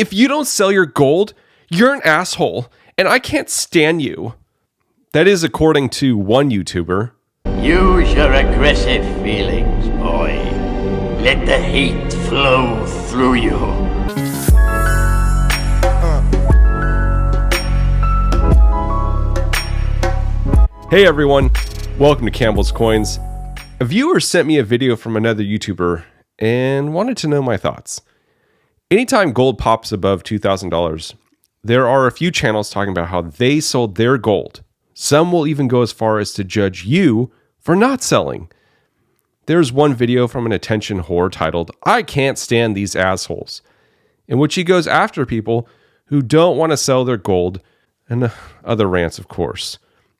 If you don't sell your gold, you're an asshole, and I can't stand you. That is according to one YouTuber. Use your aggressive feelings, boy. Let the hate flow through you. Hey everyone, welcome to Campbell's Coins. A viewer sent me a video from another YouTuber and wanted to know my thoughts. Anytime gold pops above $2,000, there are a few channels talking about how they sold their gold. Some will even go as far as to judge you for not selling. There's one video from an attention whore titled, "I Can't Stand These Assholes," in which he goes after people who don't want to sell their gold, and other rants, of course.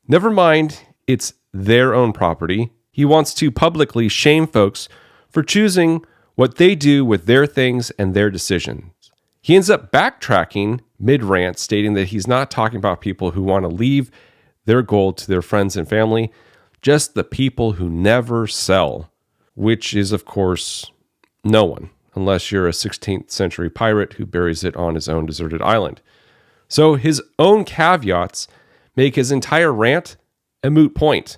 Never mind, it's their own property. He wants to publicly shame folks for choosing what they do with their things and their decisions. He ends up backtracking mid-rant, stating that he's not talking about people who want to leave their gold to their friends and family, just the people who never sell, which is, of course, no one, unless you're a 16th century pirate who buries it on his own deserted island. So his own caveats make his entire rant a moot point.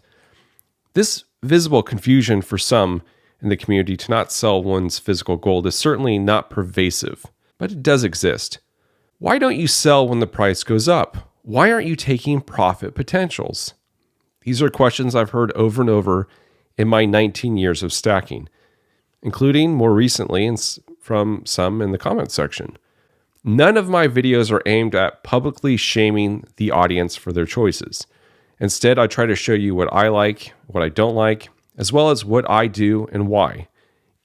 This visible confusion for some in the community to not sell one's physical gold is certainly not pervasive, but it does exist. Why don't you sell when the price goes up? Why aren't you taking profit potentials? These are questions I've heard over and over in my 19 years of stacking, including more recently from some in the comments section. None of my videos are aimed at publicly shaming the audience for their choices. Instead, I try to show you what I like, what I don't like, as well as what I do and why.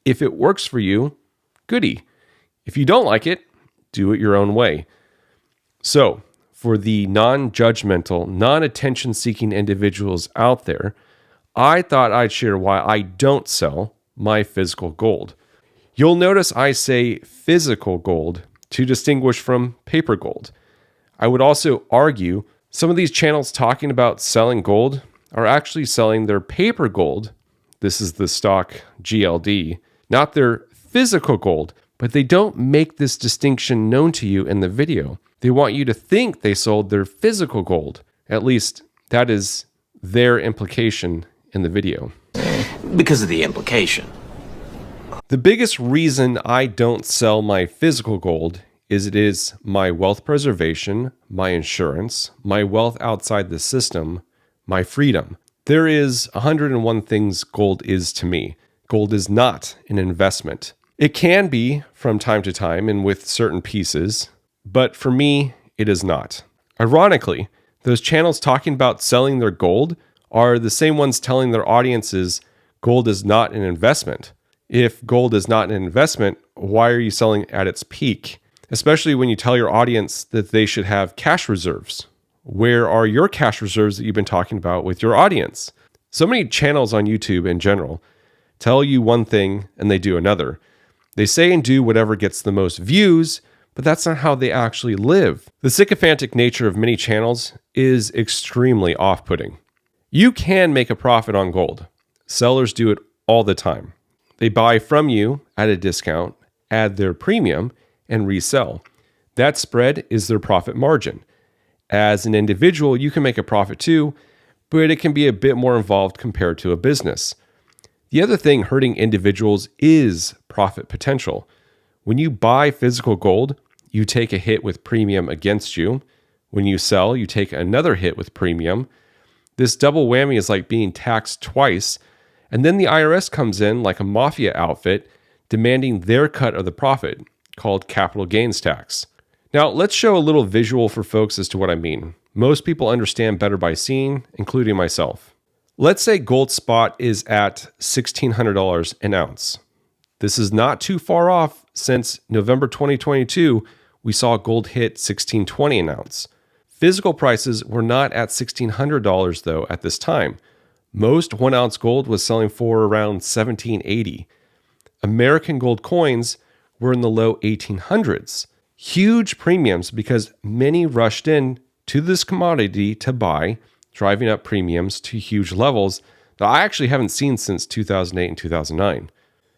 If it works for you, goody. If you don't like it, do it your own way. So, for the non-judgmental, non-attention-seeking individuals out there, I thought I'd share why I don't sell my physical gold. You'll notice I say physical gold to distinguish from paper gold. I would also argue some of these channels talking about selling gold are actually selling their paper gold. This is the stock GLD, not their physical gold, but they don't make this distinction known to you in the video. They want you to think they sold their physical gold. At least that is their implication in the video. Because of the implication. The biggest reason I don't sell my physical gold is it is my wealth preservation, my insurance, my wealth outside the system, my freedom. There is 101 things gold is to me. Gold is not an investment. It can be from time to time and with certain pieces, but for me, it is not. Ironically, those channels talking about selling their gold are the same ones telling their audiences gold is not an investment. If gold is not an investment, why are you selling at its peak? Especially when you tell your audience that they should have cash reserves. Where are your cash reserves that you've been talking about with your audience? So many channels on YouTube in general tell you one thing and they do another. They say and do whatever gets the most views, but that's not how they actually live. The sycophantic nature of many channels is extremely off-putting. You can make a profit on gold. Sellers do it all the time. They buy from you at a discount, add their premium, and resell. That spread is their profit margin. As an individual, you can make a profit too, but it can be a bit more involved compared to a business. The other thing hurting individuals is profit potential. When you buy physical gold, you take a hit with premium against you. When you sell, you take another hit with premium. This double whammy is like being taxed twice, and then the IRS comes in like a mafia outfit, demanding their cut of the profit, called capital gains tax. Now, let's show a little visual for folks as to what I mean. Most people understand better by seeing, including myself. Let's say gold spot is at $1,600 an ounce. This is not too far off since November 2022, we saw gold hit $1,620 an ounce. Physical prices were not at $1,600 though at this time. Most 1 ounce gold was selling for around $1,780. American gold coins were in the low 1800s. Huge premiums because many rushed in to this commodity to buy, driving up premiums to huge levels that I actually haven't seen since 2008 and 2009.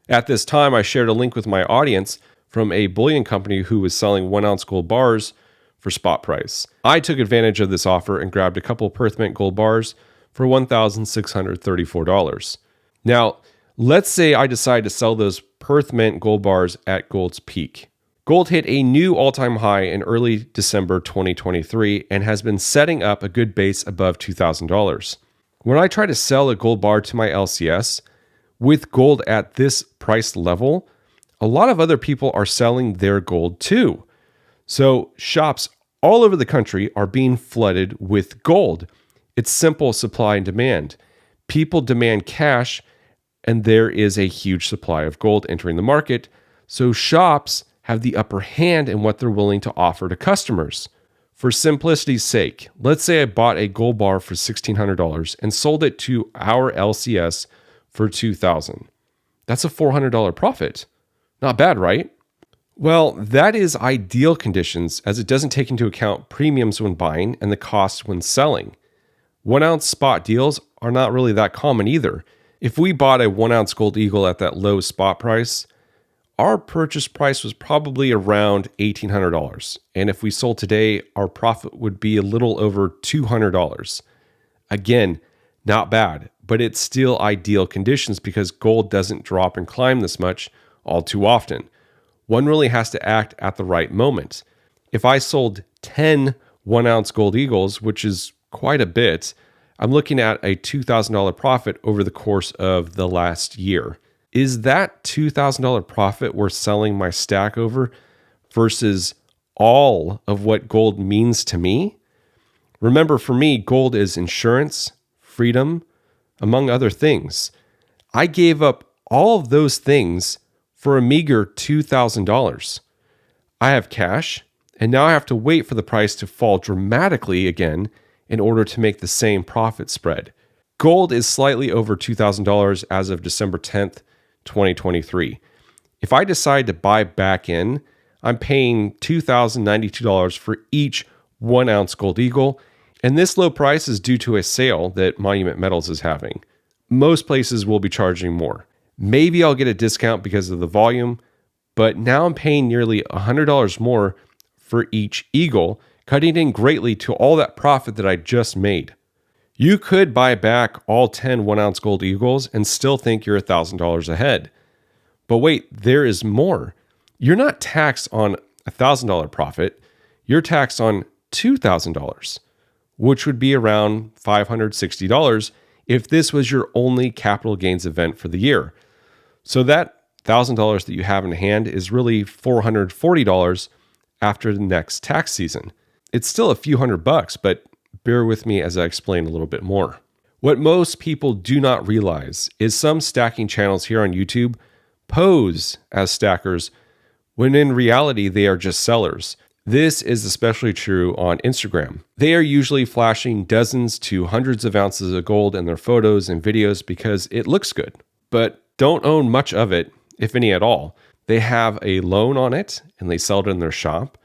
At this time, I shared a link with my audience from a bullion company who was selling 1-ounce gold bars for spot price. I took advantage of this offer and grabbed a couple Perth Mint gold bars for $1,634. Now, let's say I decide to sell those Perth Mint gold bars at gold's peak. Gold hit a new all-time high in early December 2023 and has been setting up a good base above $2,000. When I try to sell a gold bar to my LCS with gold at this price level, a lot of other people are selling their gold too. So shops all over the country are being flooded with gold. It's simple supply and demand. People demand cash, and there is a huge supply of gold entering the market. So shops have the upper hand in what they're willing to offer to customers. For simplicity's sake, let's say I bought a gold bar for $1,600 and sold it to our LCS for $2,000. That's a $400 profit. Not bad, right? Well, that is ideal conditions as it doesn't take into account premiums when buying and the cost when selling. 1-ounce spot deals are not really that common either. If we bought a 1-ounce gold eagle at that low spot price, our purchase price was probably around $1,800. And if we sold today, our profit would be a little over $200. Again, not bad, but it's still ideal conditions because gold doesn't drop and climb this much all too often. One really has to act at the right moment. If I sold 10 1-ounce gold eagles, which is quite a bit, I'm looking at a $2,000 profit over the course of the last year. Is that $2,000 profit worth selling my stack over versus all of what gold means to me? Remember, for me, gold is insurance, freedom, among other things. I gave up all of those things for a meager $2,000. I have cash, and now I have to wait for the price to fall dramatically again in order to make the same profit spread. Gold is slightly over $2,000 as of December 10th, 2023. If I decide to buy back in, I'm paying $2,092 for each 1-ounce gold eagle, and this low price is due to a sale that Monument Metals is having. Most places will be charging more. Maybe I'll get a discount because of the volume, but now I'm paying nearly $100 more for each eagle, cutting in greatly to all that profit that I just made. You could buy back all 10 1-ounce gold eagles and still think you're $1,000 ahead. But wait, there is more. You're not taxed on a $1,000 profit. You're taxed on $2,000, which would be around $560 if this was your only capital gains event for the year. So that $1,000 that you have in hand is really $440 after the next tax season. It's still a few $100, but bear with me as I explain a little bit more. What most people do not realize is some stacking channels here on YouTube pose as stackers when in reality they are just sellers. This is especially true on Instagram. They are usually flashing dozens to hundreds of ounces of gold in their photos and videos because it looks good, but don't own much of it, if any at all. They have a loan on it and they sell it in their shop,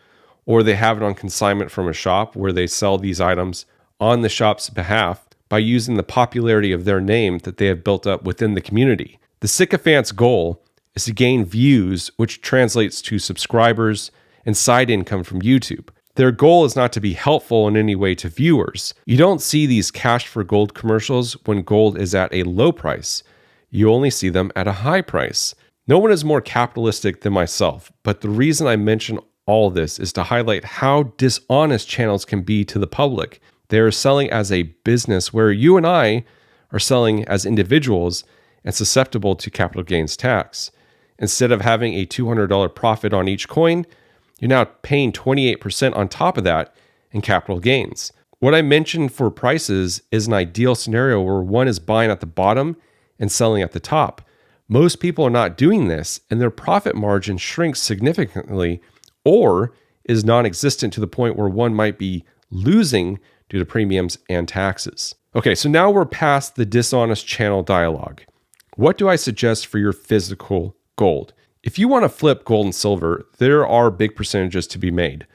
or they have it on consignment from a shop where they sell these items on the shop's behalf by using the popularity of their name that they have built up within the community. The sycophant's goal is to gain views, which translates to subscribers and side income from YouTube. Their goal is not to be helpful in any way to viewers. You don't see these cash for gold commercials when gold is at a low price. You only see them at a high price. No one is more capitalistic than myself, but the reason I mention all this is to highlight how dishonest channels can be to the public. They are selling as a business where you and I are selling as individuals and susceptible to capital gains tax. Instead of having a $200 profit on each coin, you're now paying 28% on top of that in capital gains. What I mentioned for prices is an ideal scenario where one is buying at the bottom and selling at the top. Most people are not doing this, and their profit margin shrinks significantly or is non-existent to the point where one might be losing due to premiums and taxes. Okay, so now we're past the dishonest channel dialogue. What do I suggest for your physical gold? If you want to flip gold and silver, there are big percentages to be made.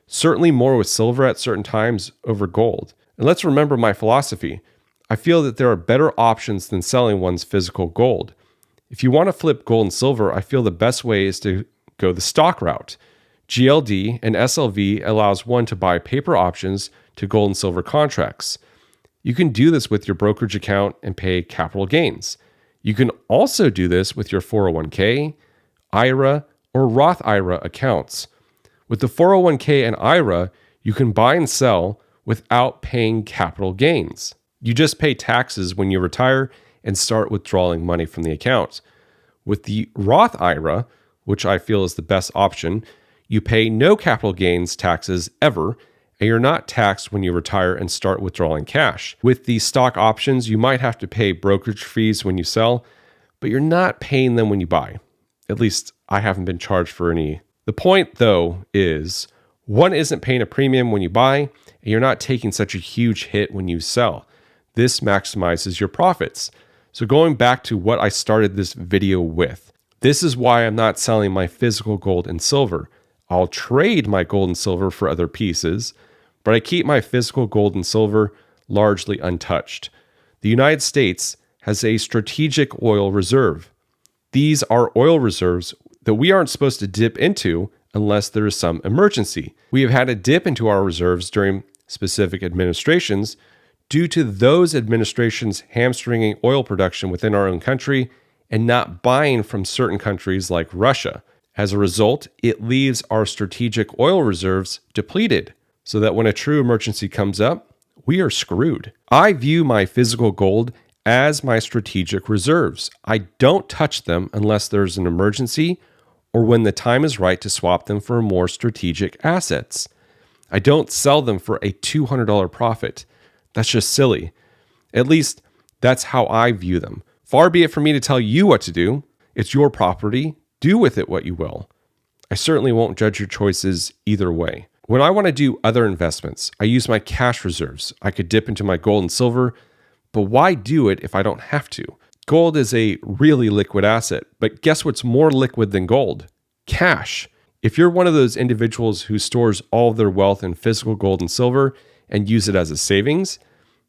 Certainly more with silver at certain times over gold. And let's remember my philosophy. I feel that there are better options than selling one's physical gold. If you want to flip gold and silver, I feel the best way is to go the stock route. GLD and SLV allows one to buy paper options to gold and silver contracts. You can do this with your brokerage account and pay capital gains. You can also do this with your 401k, IRA, or Roth IRA accounts. With the 401k and IRA, you can buy and sell without paying capital gains. You just pay taxes when you retire and start withdrawing money from the account. With the Roth IRA, which I feel is the best option, you pay no capital gains taxes ever, and you're not taxed when you retire and start withdrawing cash. With the stock options, you might have to pay brokerage fees when you sell, but you're not paying them when you buy. At least I haven't been charged for any. The point, though, is one isn't paying a premium when you buy, and you're not taking such a huge hit when you sell. This maximizes your profits. So going back to what I started this video with, this is why I'm not selling my physical gold and silver. I'll trade my gold and silver for other pieces, but I keep my physical gold and silver largely untouched. The United States has a strategic oil reserve. These are oil reserves that we aren't supposed to dip into unless there is some emergency. We have had a dip into our reserves during specific administrations due to those administrations hamstringing oil production within our own country and not buying from certain countries like Russia. As a result, it leaves our strategic oil reserves depleted, so that when a true emergency comes up, we are screwed. I view my physical gold as my strategic reserves. I don't touch them unless there's an emergency or when the time is right to swap them for more strategic assets. I don't sell them for a $200 profit. That's just silly. At least that's how I view them. Far be it from me to tell you what to do. It's your property. Do with it what you will. I certainly won't judge your choices either way. When I want to do other investments, I use my cash reserves. I could dip into my gold and silver, but why do it if I don't have to? Gold is a really liquid asset, but guess what's more liquid than gold? Cash. If you're one of those individuals who stores all of their wealth in physical gold and silver and use it as a savings,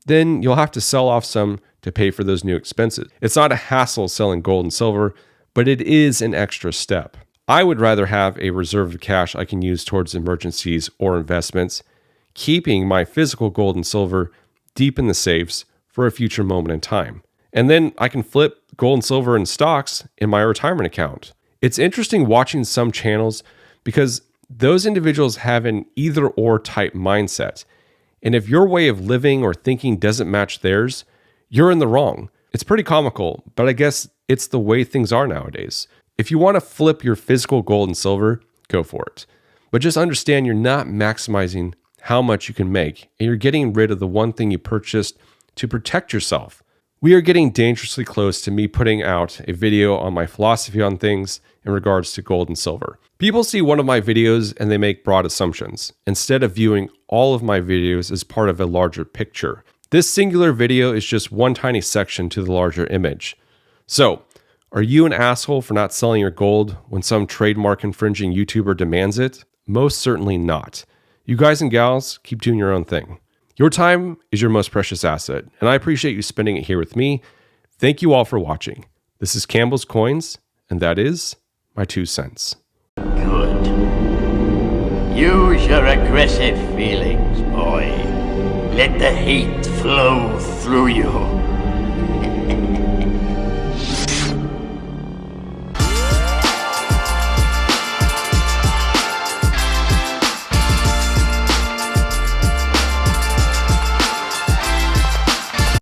then you'll have to sell off some to pay for those new expenses. It's not a hassle selling gold and silver, but it is an extra step. I would rather have a reserve of cash I can use towards emergencies or investments, keeping my physical gold and silver deep in the safes for a future moment in time. And then I can flip gold and silver and stocks in my retirement account. It's interesting watching some channels because those individuals have an either or type mindset. And if your way of living or thinking doesn't match theirs, you're in the wrong. It's pretty comical, but I guess it's the way things are nowadays. If you want to flip your physical gold and silver, go for it. But just understand you're not maximizing how much you can make, and you're getting rid of the one thing you purchased to protect yourself. We are getting dangerously close to me putting out a video on my philosophy on things in regards to gold and silver. People see one of my videos and they make broad assumptions, instead of viewing all of my videos as part of a larger picture. This singular video is just one tiny section to the larger image. So, are you an asshole for not selling your gold when some trademark infringing YouTuber demands it? Most certainly not. You guys and gals, keep doing your own thing. Your time is your most precious asset, and I appreciate you spending it here with me. Thank you all for watching. This is Campbell's Coins, and that is my 2 cents. Good. Use your aggressive feelings, boy. Let the heat flow through you.